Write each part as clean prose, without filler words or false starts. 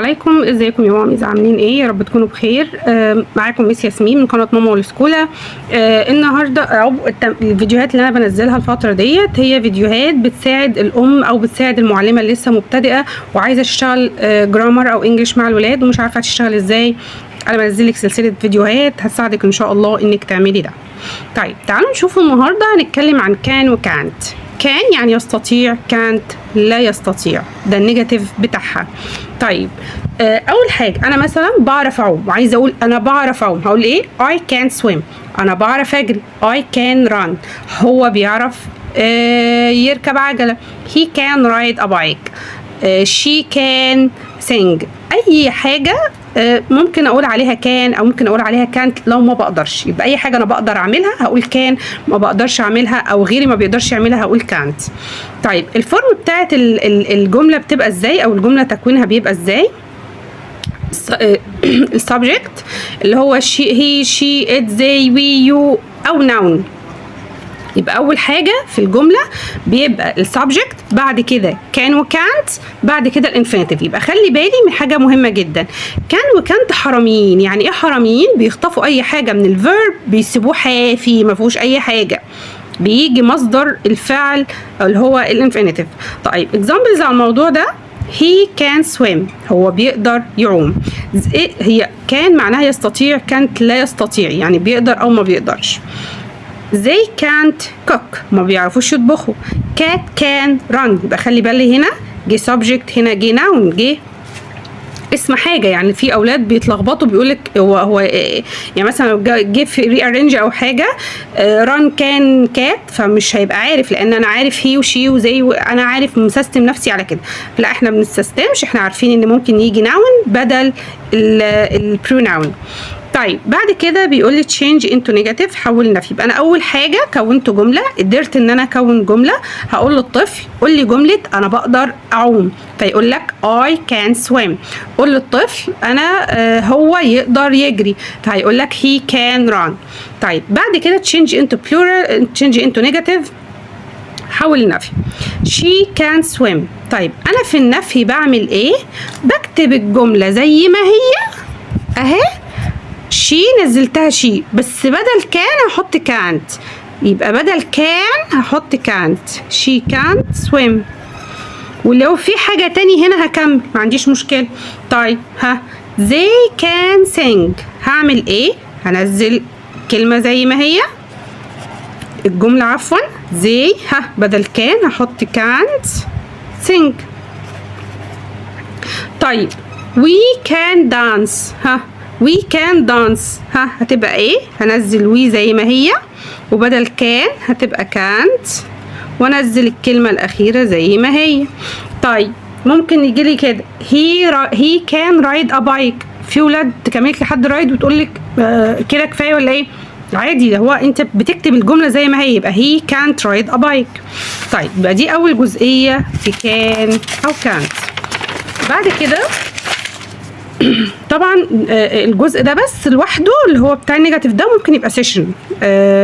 عليكم، ازيكم يا ماميز؟ عاملين ايه؟ يا رب تكونوا بخير. معاكم ميس ياسمين من قناه ماما والسكولا. النهارده الفيديوهات اللي انا بنزلها الفتره ديت هي فيديوهات بتساعد الام او بتساعد المعلمه اللي لسه مبتدئه وعايزه تشتغل جرامر او انجليش مع الولاد ومش عارفه تشتغل ازاي. انا بنزل لك سلسله فيديوهات هتساعدك ان شاء الله انك تعملي ده. طيب تعالوا نشوف النهارده هنتكلم عن كان وكانت. كان يعني يستطيع، كانت لا يستطيع، ده النيجاتيف بتاعها. طيب اول حاجه انا مثلا بعرف اعوم وعايزه اقول انا بعرف اعوم، هقول ايه؟ I can swim. انا بعرف اجري I can run. هو بيعرف يركب عجله he can ride a bike. she can sing. اي حاجه ممكن اقول عليها كان او ممكن اقول عليها كانت لو ما بقدرش، يبقى اي حاجه انا بقدر اعملها هقول كان، ما بقدرش اعملها او غيري ما بيقدرش يعملها هقول كانت. طيب الفورم بتاعت الجمله بتبقى ازاي او الجمله تكوينها بيبقى ازاي؟ السبجكت اللي هو هي شي ات زي وي يو او ناون. يبقى اول حاجه في الجمله بيبقى السبجكت، بعد كده كان وكانت، بعد كده الانفينيتيف. يبقى خلي بالي من حاجه مهمه جدا، كان وكانت حراميين. يعني ايه حراميين؟ بيخطفوا اي حاجه من الفيرب بيسيبوه حافي ما فيهوش اي حاجه، بيجي مصدر الفعل اللي هو الانفينيتيف. طيب اكزامبلز على الموضوع ده، he can swim هو بيقدر يعوم. هي كان معناها يستطيع، كانت لا يستطيع يعني بيقدر او ما بيقدرش. they can't cook ما بيعرفوش يطبخوا. cat can run. يبقى خلي بالي هنا جه subject، هنا جه noun، جه اسم حاجه. يعني في اولاد بيتلخبطوا بيقولك هو يعني مثلا لو جه في rearrange او حاجه run كان cat فمش هيبقى عارف، لان انا عارف هي وشي وزي انا عارف مسستم نفسي على كده. لا احنا ما بنستسلمش، احنا عارفين ان ممكن يجي noun بدل البروناون. طيب بعد كده بيقول لي change into negative، حول نفي. يبقى انا اول حاجه كونت جمله، قدرت ان انا اكون جمله. هقول للطفل قول لي جمله انا بقدر اعوم، فيقول لك I can swim. قول للطفل انا هو يقدر يجري، فهيقول لك he can run. طيب بعد كده change into plural، change into negative، حول النفي. she can swim. طيب انا في النفي بعمل ايه؟ بكتب الجمله زي ما هي اهي، شي نزلتها شي، بس بدل كان هحط كانت. يبقى بدل كان هحط كانت she can't swim. ولو في حاجة تاني هنا هكمل ما عنديش مشكلة. طيب they can sing، هعمل ايه؟ هنزل كلمة زي ما هي الجملة، عفوا they بدل كان هحط can't sing. طيب we can dance، we can dance هتبقى ايه؟ هنزل وي زي ما هي، وبدل كان هتبقى can't، وانزل الكلمة الأخيرة زي ما هي. طيب ممكن يجي لي كده he can ride a bike. في ولاد تكملك لحد رايد وتقول لك كده كفاية ولا ايه؟ عادي، ده هو انت بتكتب الجملة زي ما هي، يبقى he can't ride a bike. طيب يبقى دي أول جزئية في كان أو can't. بعد كده طبعا الجزء ده بس لوحده اللي هو بتاع النيجاتيف ده ممكن يبقى سيشن.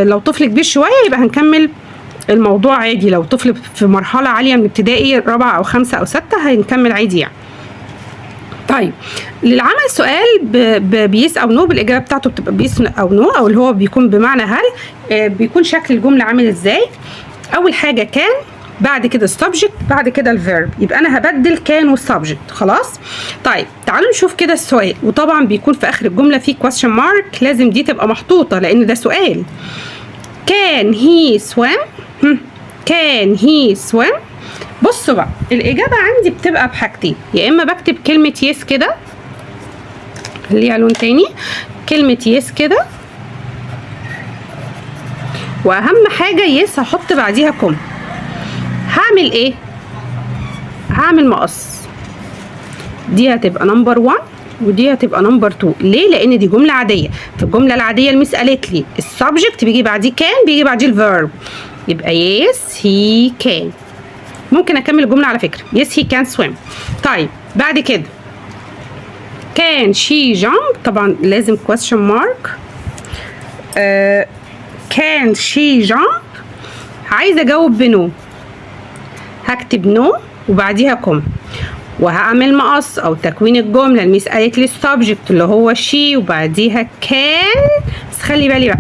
لو طفل كبير شويه يبقى هنكمل الموضوع عادي. لو طفل في مرحله عاليه من ابتدائي رابعه او خمسه او سته هنكمل عادي يعني. طيب للعمل سؤال بيس او نو، بالاجابه بتاعته بتبقى بيس او نو، او اللي هو بيكون بمعنى هل. بيكون شكل الجمله عامل ازاي؟ اول حاجه كان، بعد كده السبجكت، بعد كده الفيرب. يبقى انا هبدل كان والسبجكت خلاص. طيب تعالوا نشوف كده السؤال، وطبعا بيكون في اخر الجمله في question mark، لازم دي تبقى محطوطه لان ده سؤال. can he swim؟ can he swim؟ بصوا بقى الاجابه عندي بتبقى بحاجتين، يا اما بكتب كلمه يس كده خليها لون تاني، كلمه يس كده، واهم حاجه يس هحط بعديها كوم. هعمل ايه؟ هعمل مقص، دي هتبقى نمبر 1 ودي هتبقى نمبر 2. ليه؟ لان دي جمله عاديه. في الجمله العاديه الميس قالت لي السبجكت بيجي بعديه كان، بيجي بعديه الفيرب، يبقى يس هي كان. ممكن اكمل الجمله على فكره، يس هي كان سويم. طيب بعد كده كان شي جامب، طبعا لازم question mark. كان شي جامب، عايزه اجاوب بنو، هكتب نو وبعديها كوم. وهعمل مقص او تكوين الجمله. الميس قالت لي السبجكت اللي هو شي وبعديها كان، بس خلي بالي بقى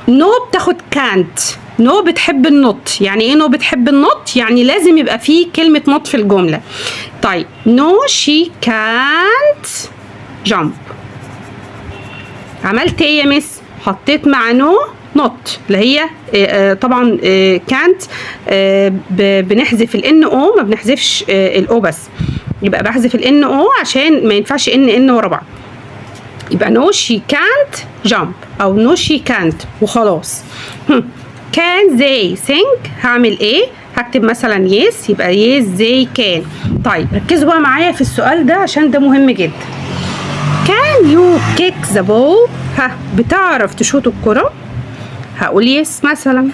نو بتاخد كانت. نو بتحب النط. يعني ايه نو بتحب النط؟ يعني لازم يبقى فيه كلمه نط في الجمله. طيب نو شي كانت جامب. عملت ايه يا مس؟ حطيت مع نو نوت اللي هي طبعا كانت بنحذف الان او، ما بنحذفش الاو بس، يبقى بحذف الان او عشان ما ينفعش ان ورا بعض. يبقى نو شي كانت جامب او نو شي كانت وخلاص. كان زي سينج، هعمل ايه؟ هكتب مثلا يس، يبقى يس زي كان. طيب ركزوا بقى معايا في السؤال ده عشان ده مهم جدا. كان يو كيك ذا بول؟ ها، بتعرف تشوط الكرة؟ هقول يس مثلا.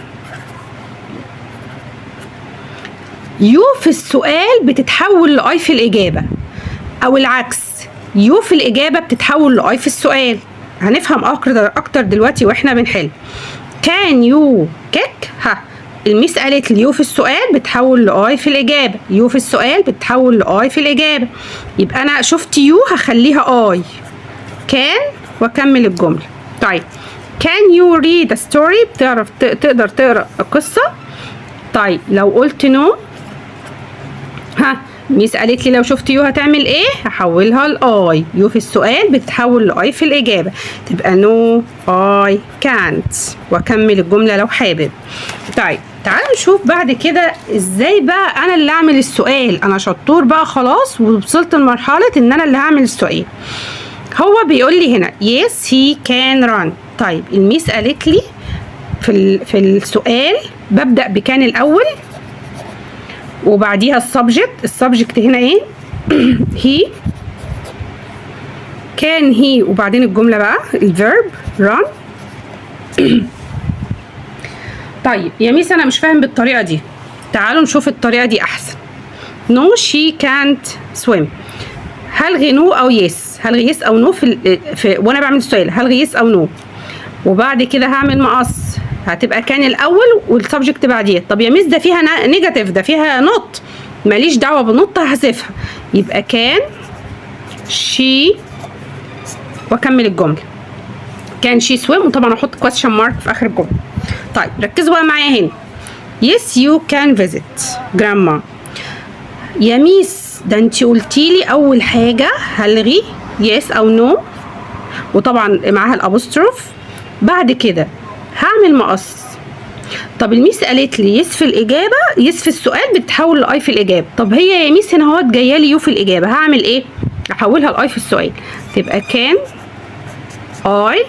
يو في السؤال بتتحول لاي في الاجابه، او العكس، يو في الاجابه بتتحول لاي في السؤال. هنفهم اكتر دلوقتي واحنا بنحل. كان يو كيك؟ ها، الميس قالت لي يو في السؤال بتحول لاي في الاجابه، يو في السؤال بتحول لاي في الاجابه، يبقى انا شفت يو هخليها اي كان واكمل الجمله. طيب can you read a story؟ تقدر تقرا قصه. طيب لو قلت نو، ها، ميس قالت لي لو شفت يو هتعمل ايه؟ هحولها لاي. يو في السؤال بتتحول لاي في الاجابه، تبقى نو اي كانت واكمل الجمله لو حابب. طيب تعالوا نشوف بعد كده ازاي بقى انا اللي اعمل السؤال. انا شطور بقى خلاص ووصلت لمرحله ان انا اللي هعمل السؤال. هو بيقول لي هنا yes he can run. طيب الميس قالت لي في السؤال ببدأ بكان الأول وبعديها السبجكت هنا ايه؟ he كان he، وبعدين الجملة بقى الفيرب run. طيب يا ميس أنا مش فاهم بالطريقة دي، تعالوا نشوف الطريقة دي أحسن. no she can't swim. هلغي نو او يس، هلغي يس او نو وانا بعمل السؤال، هلغي يس او نو، وبعد كده هعمل مقص، هتبقى كان الاول والسبجكت بعديه. طب يا ميس ده فيها نيجاتيف، ده فيها نوت، ماليش دعوه بالنوت هحذفها، يبقى كان شي واكمل الجمله. كان شي سويم، وطبعا احط كويستشن مارك في اخر الجمله. طيب ركزوا بقى معايا هنا. يس يو كان فيزيت جراندما. يا ميس ده انتي قلتيلي اول حاجه هلغي يس او نو وطبعا معاها الابوستروف، بعد كده هعمل مقص. طب الميس قالت لي يس في الاجابه، يس في السؤال بتتحول لاي في الاجابه. طب هي يا ميس هنا اهوت جايه لي يو في الاجابه، هعمل ايه؟ احولها لاي في السؤال، تبقى كان اي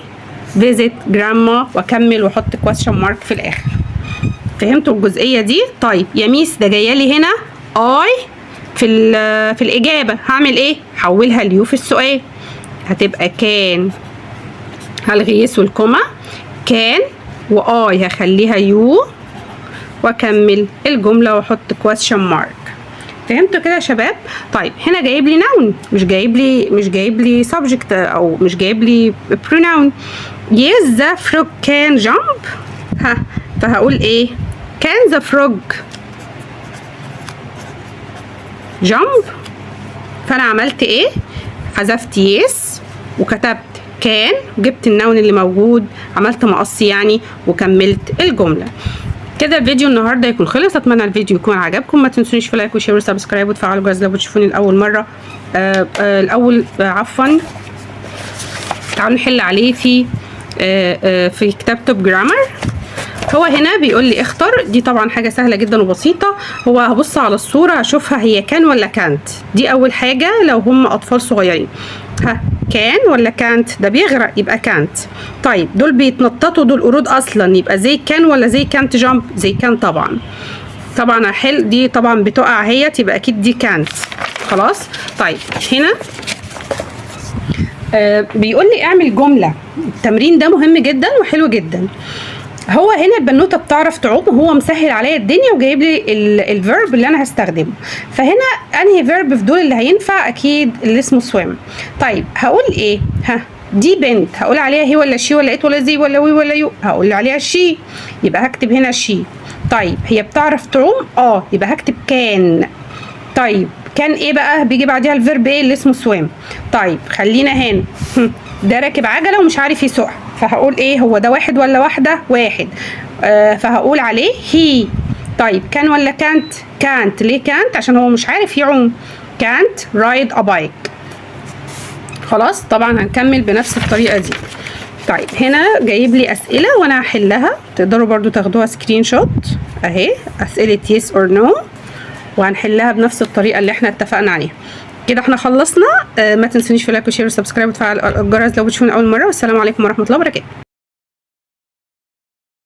فيزيت جراندما واكمل واحط كويستشن مارك في الاخر. فهمتوا الجزئيه دي؟ طيب يا ميس ده جايه لي هنا اي في الاجابه، هعمل ايه؟ حولها ليو في السؤال، هتبقى كان، هلغي يس والكوما، كان واي هخليها يو واكمل الجمله واحط كويستشن مارك. فهمتوا كده يا شباب؟ طيب هنا جايب لي ناون، مش جايب لي سبجكت او مش جايب لي بروناون. يس ذا فروج كان جامب، ها، فهقول ايه؟ كان ذا فروج جامب. فانا عملت ايه؟ حذفت يس وكتبت كان، جبت النون اللي موجود، عملت مقص يعني وكملت الجمله. كده الفيديو النهارده يكون خلص. اتمنى الفيديو يكون عجبكم، ما تنسونيش في لايك وشير وسبسكرايب وتفعلوا الجرس لو بتشوفوني لاول مره. عفوا تعالوا نحل عليه في كتاب توب جرامر. هو هنا بيقول لي اختار، دي طبعا حاجه سهله جدا وبسيطه. هو هبص على الصوره اشوفها هي كان ولا كانت، دي اول حاجه لو هم اطفال صغيرين. ها، كان ولا كانت؟ ده بيغرق يبقى كانت. طيب دول بيتنططوا، دول قرود اصلا، يبقى زي كان ولا زي كانت جامب؟ زي كان طبعا هحل دي، طبعا بتقع هي، تبقى اكيد دي كانت. خلاص. طيب هنا بيقول لي اعمل جمله. التمرين ده مهم جدا وحلو جدا. هو هنا البنوته بتعرف تعوم وهو مسهل عليا الدنيا وجايب لي الفيرب اللي انا هستخدمه. فهنا انهي فيرب في دول اللي هينفع؟ اكيد اللي اسمه سويم. طيب هقول ايه؟ ها، دي بنت، هقول عليها هي ولا شي ولا ات ولا زي ولا وي ولا يو؟ هقول عليها شي، يبقى هكتب هنا شي. طيب هي بتعرف تعوم؟ يبقى هكتب كان. طيب كان ايه بقى بيجي بعديها الفيرب ايه اللي اسمه سويم. طيب خلينا هنا ده راكب عجله ومش عارف يسوقها، فهقول ايه هو ده واحد ولا واحده؟ واحد. فهقول عليه هي. طيب كان ولا كانت؟ كانت. ليه كانت؟ عشان هو مش عارف يعوم. كانت رايد ا بايك. خلاص طبعا هنكمل بنفس الطريقه دي. طيب هنا جايب لي اسئله وانا هحلها، تقدروا برضو تاخدوها سكرين شوت اهي، اسئله يس اور نو، وهنحلها بنفس الطريقه اللي احنا اتفقنا عليها. كده احنا خلصنا. ما تنسونيش في لايك وشير وسبسكرايب وتفعل الجرس لو بتشوفوني اول مره، والسلام عليكم ورحمه الله وبركاته.